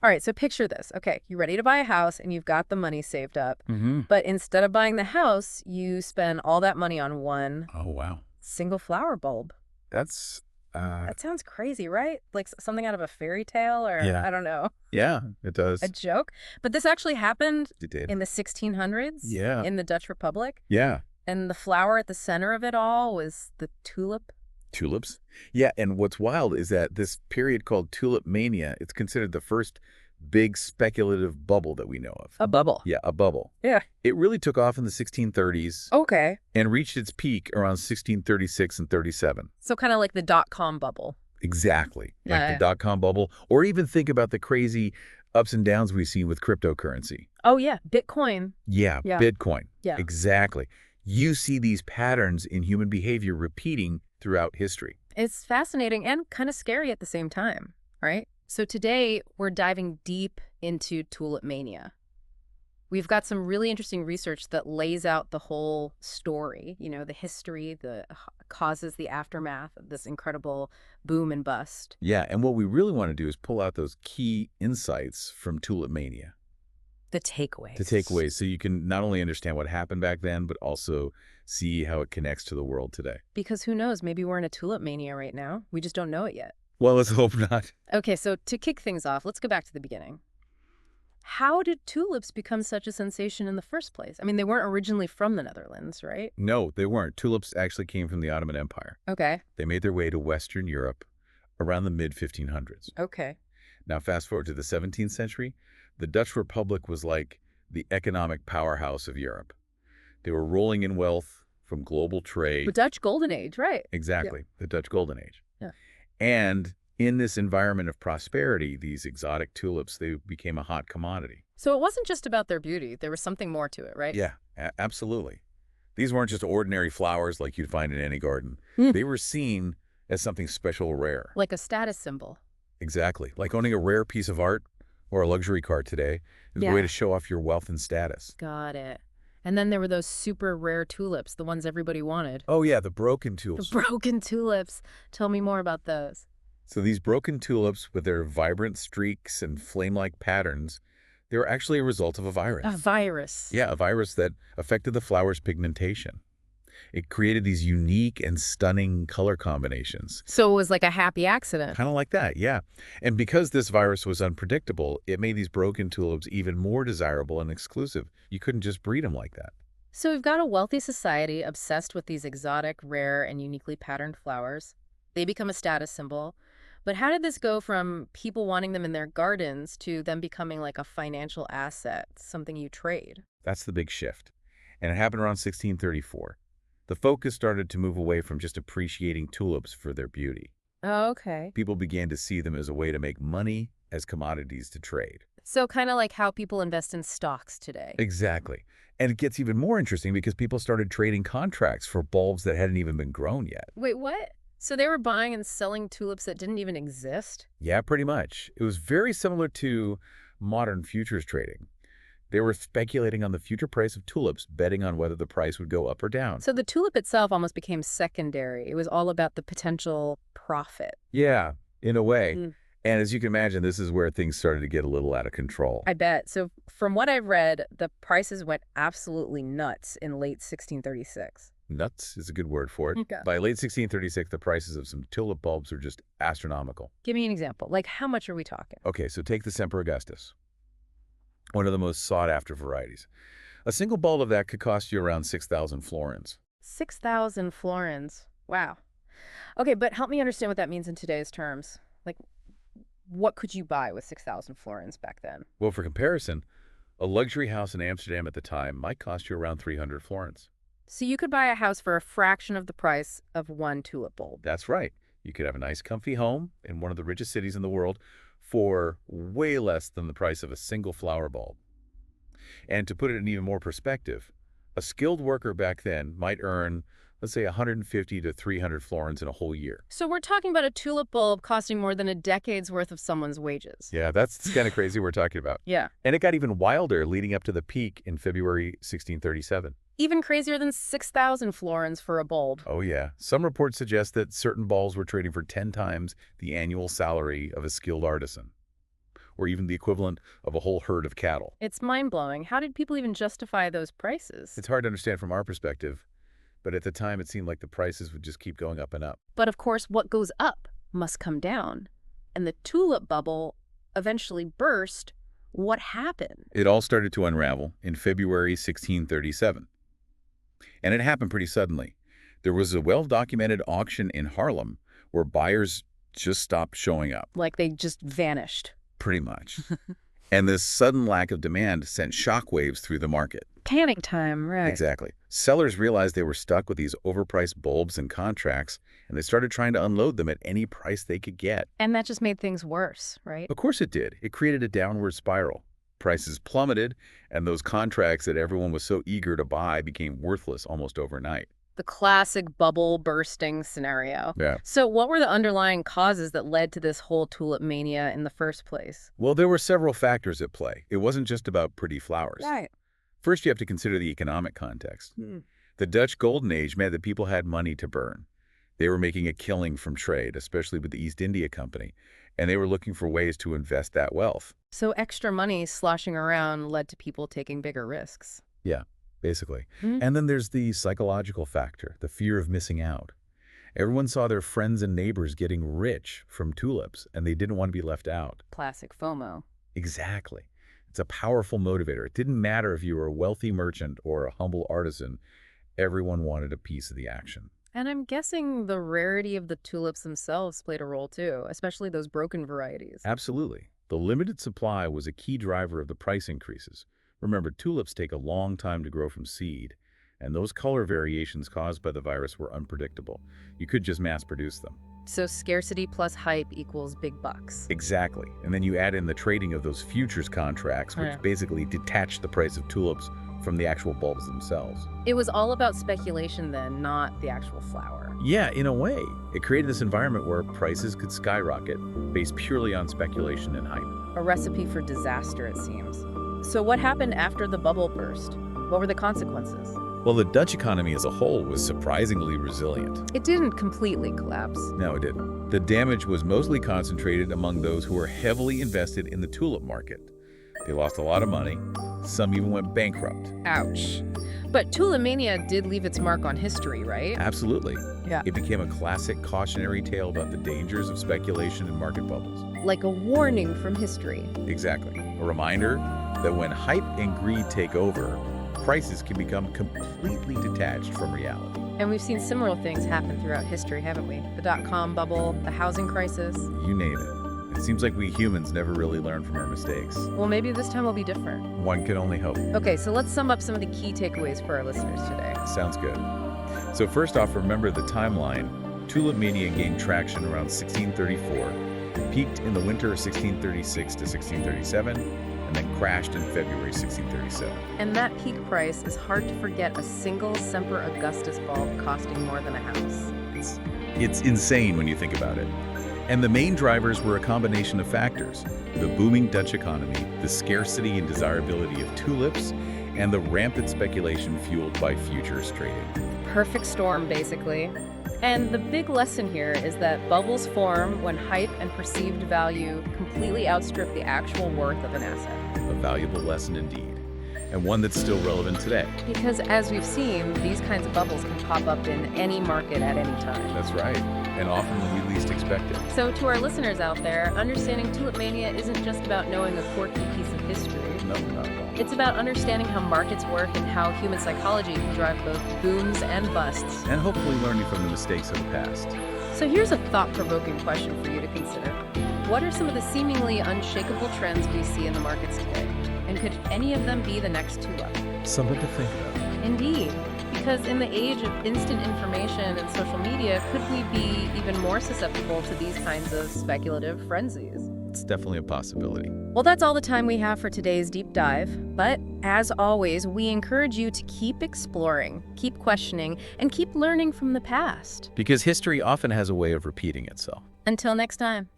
All right, so picture this. Okay, you're ready to buy a house and you've got the money saved up. Mm-hmm. But instead of buying the house, you spend all that money on one Oh, wow. single flower bulb. That's, That sounds crazy, right? Like something out of a fairy tale or, yeah. I don't know, Yeah, it a does. joke. But this actually happened It did. in the 1600s Yeah. in the Dutch Republic. Yeah. And the flower at the center of it all was the tulip. Tulips. Yeah, and what's wild is that this period called Tulip Mania, it's considered the first big speculative bubble that we know of. A bubble. Yeah, a bubble. Yeah. It really took off in the 1630s Okay. and reached its peak around 1636 and 37. So kind of like the dot-com bubble. Exactly. Like Yeah. the dot-com bubble, or even think about the crazy ups and downs we see with cryptocurrency. Oh, yeah. Bitcoin. Yeah, Yeah. Bitcoin. Yeah. Exactly. You see these patterns in human behavior repeating throughout history. It's fascinating and kind of scary at the same time, right? So today we're diving deep into Tulip Mania. We've got some really interesting research that lays out the whole story, the history, the causes, the aftermath of this incredible boom and bust. Yeah, and what we really want to do is pull out those key insights from Tulip Mania. The takeaways. To takeaways, so you can not only understand what happened back then, but also see how it connects to the world today. Because who knows, maybe we're in a tulip mania right now. We just don't know it yet. Well, let's hope not. Okay, so to kick things off, let's go back to the beginning. How did tulips become such a sensation in the first place? I mean, they weren't originally from the Netherlands, right? No, they weren't. Tulips actually came from the Ottoman Empire. Okay. They made their way to Western Europe around the mid-1500s. Okay. Now, fast forward to the 17th century, the Dutch Republic was like the economic powerhouse of Europe. They were rolling in wealth from global trade. The Dutch Golden Age, right? Exactly, the Dutch Golden Age. Yeah. And in this environment of prosperity, these exotic tulips, they became a hot commodity. So it wasn't just about their beauty. There was something more to it, right? Yeah, absolutely. These weren't just ordinary flowers like you'd find in any garden. Mm. They were seen as something special or rare. Like a status symbol. Exactly. Like owning a rare piece of art or a luxury car today is a way to show off your wealth and status. Got it. And then there were those super rare tulips, the ones everybody wanted. Oh, yeah, the broken tulips. The broken tulips. Tell me more about those. So these broken tulips with their vibrant streaks and flame-like patterns, they were actually a result of a virus. A virus. Yeah, a virus that affected the flower's pigmentation. It created these unique and stunning color combinations. So it was like a happy accident. Kind of like that, yeah. And because this virus was unpredictable, it made these broken tulips even more desirable and exclusive. You couldn't just breed them like that. So we've got a wealthy society obsessed with these exotic, rare, and uniquely patterned flowers. They become a status symbol. But how did this go from people wanting them in their gardens to them becoming like a financial asset, something you trade? That's the big shift. And it happened around 1634. The focus started to move away from just appreciating tulips for their beauty. Oh, okay. People began to see them as a way to make money as commodities to trade. So kind of like how people invest in stocks today. Exactly. And it gets even more interesting because people started trading contracts for bulbs that hadn't even been grown yet. Wait, what? So they were buying and selling tulips that didn't even exist? Yeah, pretty much. It was very similar to modern futures trading. They were speculating on the future price of tulips, betting on whether the price would go up or down. So the tulip itself almost became secondary. It was all about the potential profit. Yeah, in a way. Mm. And as you can imagine, this is where things started to get a little out of control. I bet. So from what I've read, the prices went absolutely nuts in late 1636. Nuts is a good word for it. Okay. By late 1636, the prices of some tulip bulbs were just astronomical. Give me an example. Like, how much are we talking? Okay, so take the Semper Augustus, one of the most sought-after varieties. A single bulb of that could cost you around 6,000 florins. 6,000 florins. Wow. Okay, but help me understand what that means in today's terms. Like, what could you buy with 6,000 florins back then? Well, for comparison, a luxury house in Amsterdam at the time might cost you around 300 florins. So you could buy a house for a fraction of the price of one tulip bulb. That's right. You could have a nice, comfy home in one of the richest cities in the world for way less than the price of a single flower bulb. And to put it in even more perspective, a skilled worker back then might earn, let's say, 150 to 300 florins in a whole year. So we're talking about a tulip bulb costing more than a decade's worth of someone's wages. Yeah, that's kind of crazy we're talking about. Yeah. And it got even wilder leading up to the peak in February 1637. Even crazier than 6,000 florins for a bulb. Oh, yeah. Some reports suggest that certain bulbs were trading for 10 times the annual salary of a skilled artisan. or even the equivalent of a whole herd of cattle. It's mind-blowing. How did people even justify those prices? It's hard to understand from our perspective, but at the time it seemed like the prices would just keep going up and up. But of course, what goes up must come down. And the tulip bubble eventually burst. What happened? It all started to unravel in February 1637. And it happened pretty suddenly. There was a well-documented auction in Harlem where buyers just stopped showing up. Like they just vanished. Pretty much. And this sudden lack of demand sent shockwaves through the market. Panic time, right. Exactly. Sellers realized they were stuck with these overpriced bulbs and contracts, and they started trying to unload them at any price they could get. And that just made things worse, right? Of course it did. It created a downward spiral. Prices plummeted, and those contracts that everyone was so eager to buy became worthless almost overnight. The classic bubble bursting scenario. Yeah. So what were the underlying causes that led to this whole tulip mania in the first place? Well, there were several factors at play. It wasn't just about pretty flowers. Right. First, you have to consider the economic context. The Dutch Golden Age meant that people had money to burn. They were making a killing from trade, especially with the East India Company, and they were looking for ways to invest that wealth. So extra money sloshing around led to people taking bigger risks. Yeah, basically. And then there's the psychological factor, the fear of missing out. Everyone saw their friends and neighbors getting rich from tulips, and they didn't want to be left out. Classic FOMO. Exactly. It's a powerful motivator. It didn't matter if you were a wealthy merchant or a humble artisan. Everyone wanted a piece of the action. And I'm guessing the rarity of the tulips themselves played a role too, especially those broken varieties. Absolutely. The limited supply was a key driver of the price increases. Remember, tulips take a long time to grow from seed, and those color variations caused by the virus were unpredictable. You could just mass produce them. So scarcity plus hype equals big bucks. Exactly. And then you add in the trading of those futures contracts, which basically detach the price of tulips from the actual bulbs themselves. It was all about speculation then, not the actual flower. Yeah, in a way. It created this environment where prices could skyrocket based purely on speculation and hype. A recipe for disaster, it seems. So what happened after the bubble burst? What were the consequences? Well, the Dutch economy as a whole was surprisingly resilient. It didn't completely collapse. No, it didn't. The damage was mostly concentrated among those who were heavily invested in the tulip market. They lost a lot of money. Some even went bankrupt. Ouch. But tulip mania did leave its mark on history, right? Absolutely. Yeah. It became a classic cautionary tale about the dangers of speculation and market bubbles. Like a warning from history. Exactly. A reminder that when hype and greed take over, prices can become completely detached from reality. And we've seen similar things happen throughout history, haven't we? The dot-com bubble, the housing crisis. You name it. It seems like we humans never really learn from our mistakes. Well, maybe this time will be different. One can only hope. Okay, so let's sum up some of the key takeaways for our listeners today. Sounds good. So first off, remember the timeline. Tulip Mania gained traction around 1634, peaked in the winter of 1636 to 1637, and then crashed in February 1637. And that peak price is hard to forget, a single Semper Augustus bulb costing more than a house. It's insane when you think about it. And the main drivers were a combination of factors: the booming Dutch economy, the scarcity and desirability of tulips, and the rampant speculation fueled by futures trading. Perfect storm, basically. And the big lesson here is that bubbles form when hype and perceived value completely outstrip the actual worth of an asset. A valuable lesson indeed, and one that's still relevant today. Because as we've seen, these kinds of bubbles can pop up in any market at any time. That's right, and often when we least expect it. So to our listeners out there, understanding tulip mania isn't just about knowing a quirky piece of history. No, not at all. It's about understanding how markets work and how human psychology can drive both booms and busts. And hopefully learning from the mistakes of the past. So here's a thought-provoking question for you to consider. What are some of the seemingly unshakable trends we see in the markets today? And could any of them be the next tulip? Something to think about. Indeed. Because in the age of instant information and social media, could we be even more susceptible to these kinds of speculative frenzies? It's definitely a possibility. Well, that's all the time we have for today's deep dive. But as always, we encourage you to keep exploring, keep questioning, and keep learning from the past. Because history often has a way of repeating itself. Until next time.